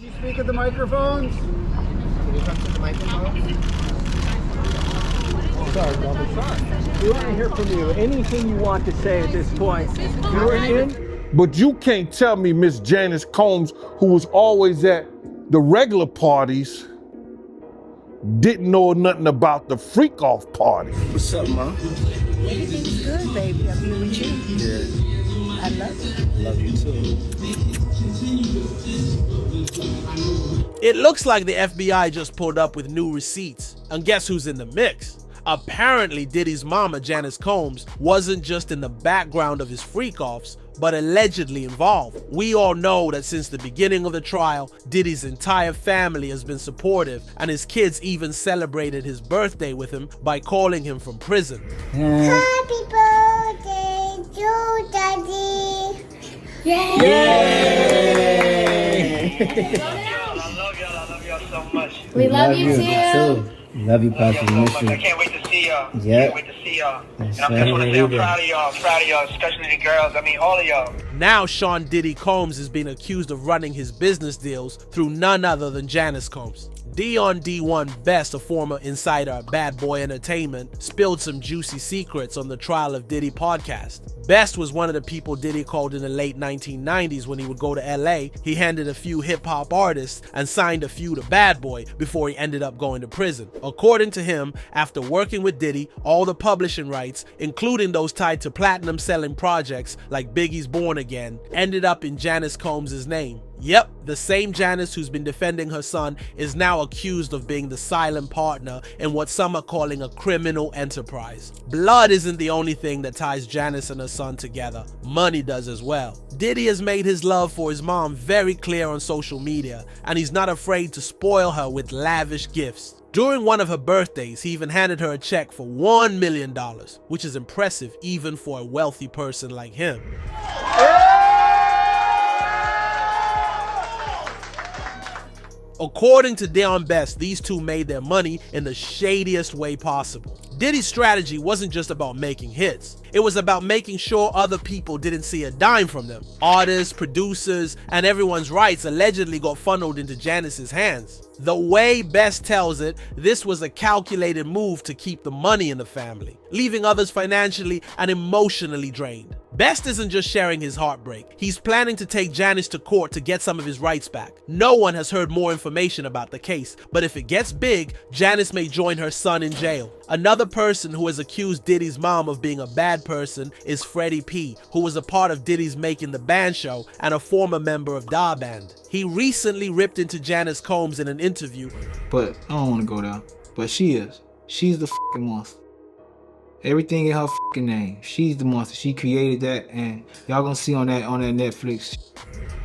You speak at the microphones? Can you come to the microphone? Sorry, brother. Sorry. We want to hear from you. Anything you want to say at this point. You're in. But you can't tell me Miss Janice Combs, who was always at the regular parties, didn't know nothing about the freak-off party. What's up, Ma? Everything's good, baby. I'm here with you. Yeah. I love you. Love you too. It looks like the FBI just pulled up with new receipts. And guess who's in the mix? Apparently, Diddy's mama, Janice Combs, wasn't just in the background of his freak-offs, but allegedly involved. We all know that since the beginning of the trial, Diddy's entire family has been supportive, and his kids even celebrated his birthday with him by calling him from prison. Happy birthday to Daddy! Yay! I love y'all so much. We love you too. Love you, Pastor. So much. I can't wait to see y'all. Yeah. Can't wait to see y'all. And I just want to say I'm proud of y'all, especially the girls. I mean, all of y'all. Now Sean Diddy Combs is being accused of running his business deals through none other than Janice Combs. Dion D1 Best, a former insider at Bad Boy Entertainment, spilled some juicy secrets on the Trial of Diddy podcast. Best was one of the people Diddy called in the late 1990s when he would go to LA. He handed a few hip-hop artists and signed a few to Bad Boy before he ended up going to prison. According to him, after working with Diddy, all the publishing rights, including those tied to platinum-selling projects like Biggie's Born Again, ended up in Janice Combs' name. Yep, the same Janice who's been defending her son is now accused of being the silent partner in what some are calling a criminal enterprise. Blood isn't the only thing that ties Janice and her son together. Money does as well. Diddy has made his love for his mom very clear on social media, and he's not afraid to spoil her with lavish gifts. During one of her birthdays, he even handed her a check for $1 million, which is impressive even for a wealthy person like him. According to Dion Best, these two made their money in the shadiest way possible. Diddy's strategy wasn't just about making hits. It was about making sure other people didn't see a dime from them. Artists, producers, and everyone's rights allegedly got funneled into Janice's hands. The way Best tells it, this was a calculated move to keep the money in the family, leaving others financially and emotionally drained. Best isn't just sharing his heartbreak. He's planning to take Janice to court to get some of his rights back. No one has heard more information about the case, but if it gets big, Janice may join her son in jail. Another person who has accused Diddy's mom of being a bad person is Freddie P, who was a part of Diddy's Making the Band show and a former member of Da Band. He recently ripped into Janice Combs in an interview. But I don't want to go there. But she is. She's the fucking monster. Everything in her fucking name. She's the monster. She created that, and y'all gonna see on that Netflix.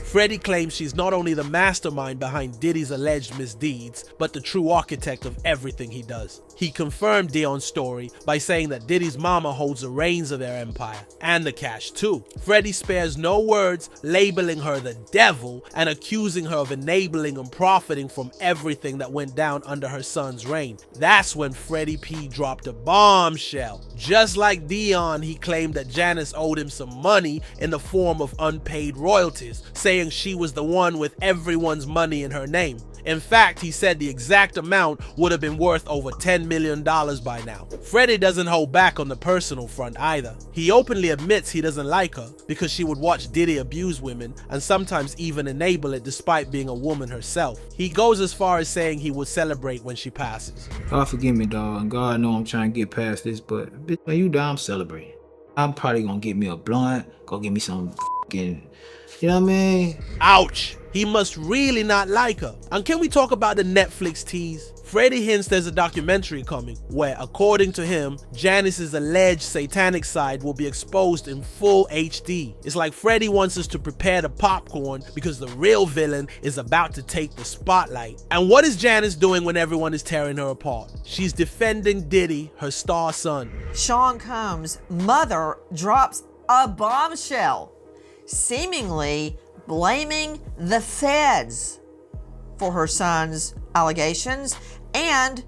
Freddie claims she's not only the mastermind behind Diddy's alleged misdeeds, but the true architect of everything he does. He confirmed Dion's story by saying that Diddy's mama holds the reins of their empire, and the cash too. Freddie spares no words, labeling her the devil and accusing her of enabling and profiting from everything that went down under her son's reign. That's when Freddie P dropped a bombshell. Just like Dion, he claimed that Janice owed him some money in the form of unpaid royalties, saying she was the one with everyone's money in her name. In fact, he said the exact amount would have been worth over $10 million by now. Freddie doesn't hold back on the personal front either. He openly admits he doesn't like her because she would watch Diddy abuse women and sometimes even enable it despite being a woman herself. He goes as far as saying he would celebrate when she passes. God forgive me, dog, and God know I'm trying to get past this, but bitch, when you die, I'm celebrating. I'm probably gonna get me a blunt, go get me some fucking, you know what I mean? Ouch! He must really not like her. And can we talk about the Netflix tease? Freddie hints there's a documentary coming where, according to him, Janice's alleged satanic side will be exposed in full HD. It's like Freddie wants us to prepare the popcorn because the real villain is about to take the spotlight. And what is Janice doing when everyone is tearing her apart? She's defending Diddy, her star son. Sean Combs' mother drops a bombshell, seemingly blaming the feds for her son's allegations and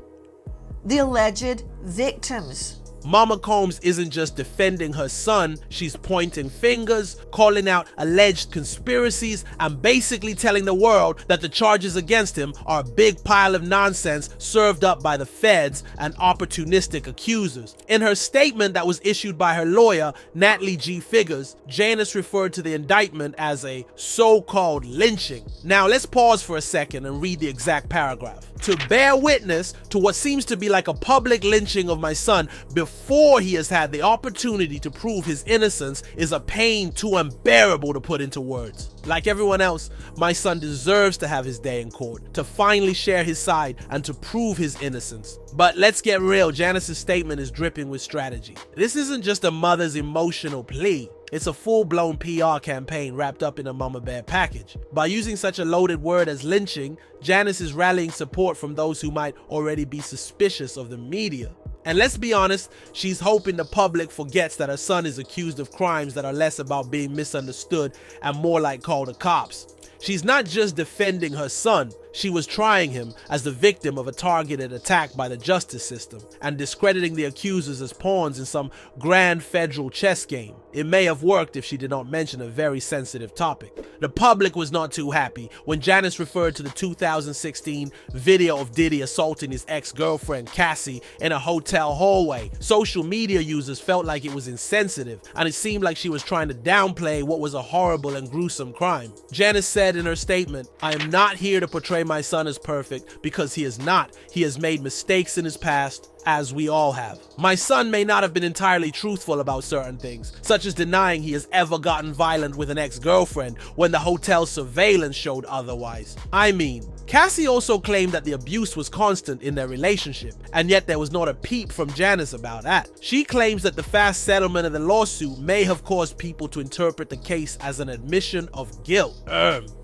the alleged victims. Mama Combs isn't just defending her son, she's pointing fingers, calling out alleged conspiracies, and basically telling the world that the charges against him are a big pile of nonsense served up by the feds and opportunistic accusers. In her statement that was issued by her lawyer, Natalie G. Figures, Janice referred to the indictment as a so-called lynching. Now let's pause for a second and read the exact paragraph. To bear witness to what seems to be like a public lynching of my son before he has had the opportunity to prove his innocence is a pain too unbearable to put into words. Like everyone else, my son deserves to have his day in court, to finally share his side and to prove his innocence. But let's get real, Janice's statement is dripping with strategy. This isn't just a mother's emotional plea. It's a full-blown PR campaign wrapped up in a mama bear package. By using such a loaded word as lynching, Janice is rallying support from those who might already be suspicious of the media. And let's be honest, she's hoping the public forgets that her son is accused of crimes that are less about being misunderstood and more like call the cops. She's not just defending her son, she was trying him as the victim of a targeted attack by the justice system and discrediting the accusers as pawns in some grand federal chess game. It may have worked if she did not mention a very sensitive topic. The public was not too happy when Janice referred to the 2016 video of Diddy assaulting his ex-girlfriend Cassie in a hotel hallway. Social media users felt like it was insensitive, and it seemed like she was trying to downplay what was a horrible and gruesome crime. Janice said in her statement, "I am not here to portray my son as perfect because he is not. He has made mistakes in his past, as we all have. My son may not have been entirely truthful about certain things, such as denying he has ever gotten violent with an ex-girlfriend when the hotel surveillance showed otherwise. I mean, Cassie also claimed that the abuse was constant in their relationship, and yet there was not a peep from Janice about that. She claims that the fast settlement of the lawsuit may have caused people to interpret the case as an admission of guilt.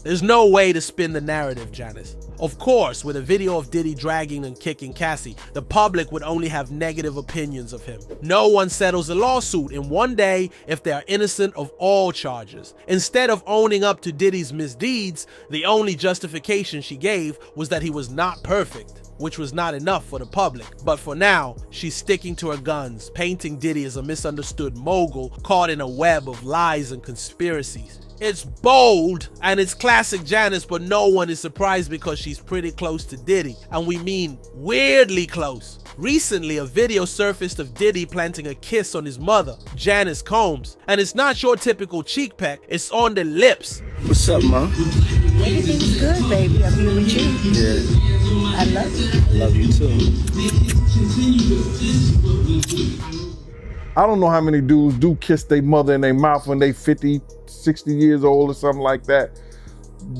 There's no way to spin the narrative, Janice. Of course, with a video of Diddy dragging and kicking Cassie, the public would only have negative opinions of him. No one settles a lawsuit in one day if they are innocent of all charges. Instead of owning up to Diddy's misdeeds, the only justification she gave was that he was not perfect, which was not enough for the public. But for now, she's sticking to her guns, painting Diddy as a misunderstood mogul caught in a web of lies and conspiracies. It's bold and it's classic Janice, but no one is surprised because she's pretty close to Diddy, and we mean weirdly close. Recently, a video surfaced of Diddy planting a kiss on his mother, Janice Combs, and it's not your typical cheek peck, it's on the lips. What's up, Ma? Everything's good, baby. I'm here with you. Yeah. I love you. Love you too. I don't know how many dudes do kiss their mother in their mouth when they 50, 60 years old or something like that.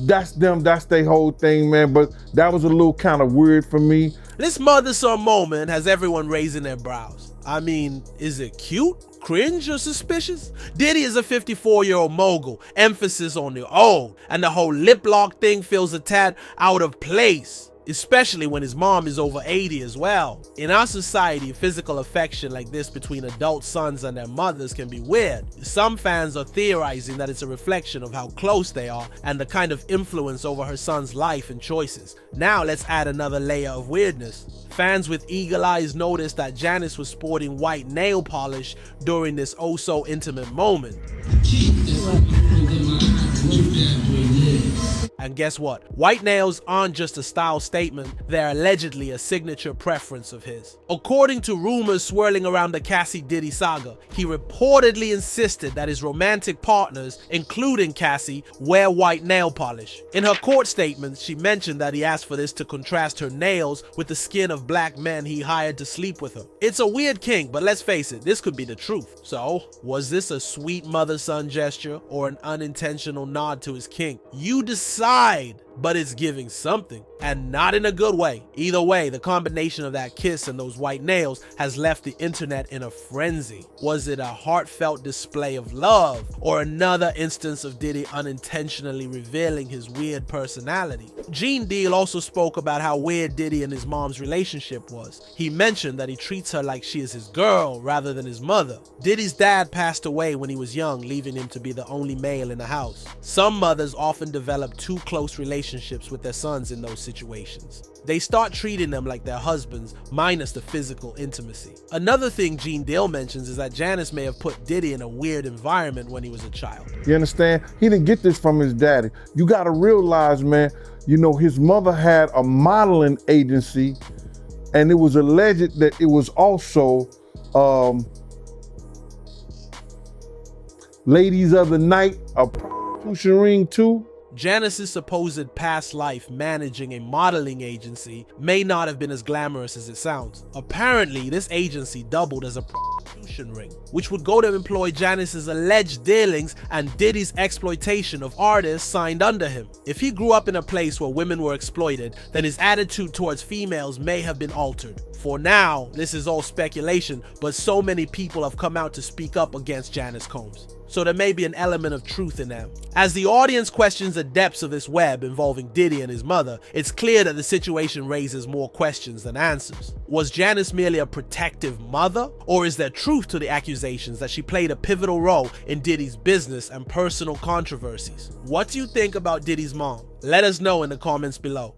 That's them, that's their whole thing, man. But that was a little kind of weird for me. This mother-son moment has everyone raising their brows. I mean, is it cute, cringe, or suspicious? Diddy is a 54-year-old mogul, emphasis on the old, and the whole lip lock thing feels a tad out of place, especially when his mom is over 80 as well. In our society, physical affection like this between adult sons and their mothers can be weird. Some fans are theorizing that it's a reflection of how close they are and the kind of influence over her son's life and choices. Now let's add another layer of weirdness. Fans with eagle eyes noticed that Janice was sporting white nail polish during this oh-so-intimate moment. And guess what? White nails aren't just a style statement, they're allegedly a signature preference of his. According to rumors swirling around the Cassie Diddy saga, he reportedly insisted that his romantic partners, including Cassie, wear white nail polish. In her court statements, she mentioned that he asked for this to contrast her nails with the skin of black men he hired to sleep with her. It's a weird kink, but let's face it, this could be the truth. So, was this a sweet mother-son gesture or an unintentional nod to his kink? You decide, but it's giving something, and not in a good way. Either way, the combination of that kiss and those white nails has left the internet in a frenzy. Was it a heartfelt display of love, or another instance of Diddy unintentionally revealing his weird personality? Gene Deal also spoke about how weird Diddy and his mom's relationship was. He mentioned that he treats her like she is his girl rather than his mother. Diddy's dad passed away when he was young, leaving him to be the only male in the house. Some mothers often develop too close relationships relationships with their sons in those situations. They start treating them like their husbands, minus the physical intimacy. Another thing Gene Dale mentions is that Janice may have put Diddy in a weird environment when he was a child. You understand? He didn't get this from his daddy. You gotta realize, man, you know, his mother had a modeling agency, and it was alleged that it was also ladies of the night, a prostitution ring too. Janice's supposed past life managing a modeling agency may not have been as glamorous as it sounds. Apparently, this agency doubled as a prostitution ring, which would go to employ Janice's alleged dealings and Diddy's exploitation of artists signed under him. If he grew up in a place where women were exploited, then his attitude towards females may have been altered. For now, this is all speculation, but so many people have come out to speak up against Janice Combs. So there may be an element of truth in them. As the audience questions the depths of this web involving Diddy and his mother, it's clear that the situation raises more questions than answers. Was Janice merely a protective mother? Or is there truth to the accusations that she played a pivotal role in Diddy's business and personal controversies? What do you think about Diddy's mom? Let us know in the comments below.